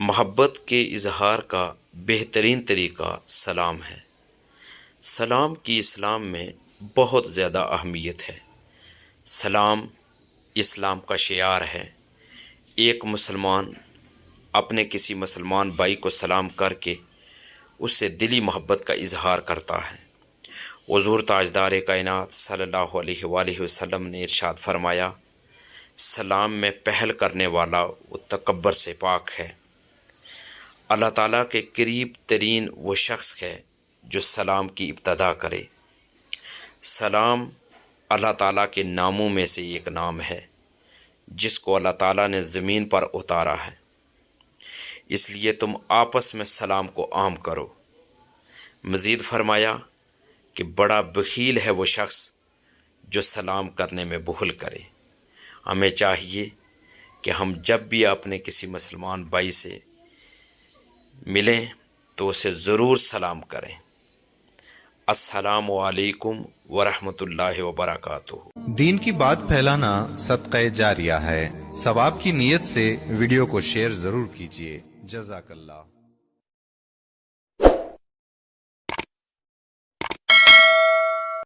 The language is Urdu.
محبت کے اظہار کا بہترین طریقہ سلام ہے۔ سلام کی اسلام میں بہت زیادہ اہمیت ہے۔ سلام اسلام کا شعار ہے۔ ایک مسلمان اپنے کسی مسلمان بھائی کو سلام کر کے اس سے دلی محبت کا اظہار کرتا ہے۔ حضور تاجدار کائنات صلی اللہ علیہ وآلہ وسلم نے ارشاد فرمایا، سلام میں پہل کرنے والا وہ تکبر سے پاک ہے۔ اللہ تعالیٰ کے قریب ترین وہ شخص ہے جو سلام کی ابتدا کرے۔ سلام اللہ تعالیٰ کے ناموں میں سے ایک نام ہے جس کو اللہ تعالیٰ نے زمین پر اتارا ہے، اس لیے تم آپس میں سلام کو عام کرو۔ مزید فرمایا کہ بڑا بخیل ہے وہ شخص جو سلام کرنے میں بخل کرے۔ ہمیں چاہیے کہ ہم جب بھی اپنے کسی مسلمان بھائی سے ملیں تو اسے ضرور سلام کریں۔ السلام علیکم ورحمۃ اللہ وبرکاتہ۔ دین کی بات پھیلانا صدقہ جاریہ ہے۔ ثواب کی نیت سے ویڈیو کو شیئر ضرور کیجیے۔ جزاک اللہ۔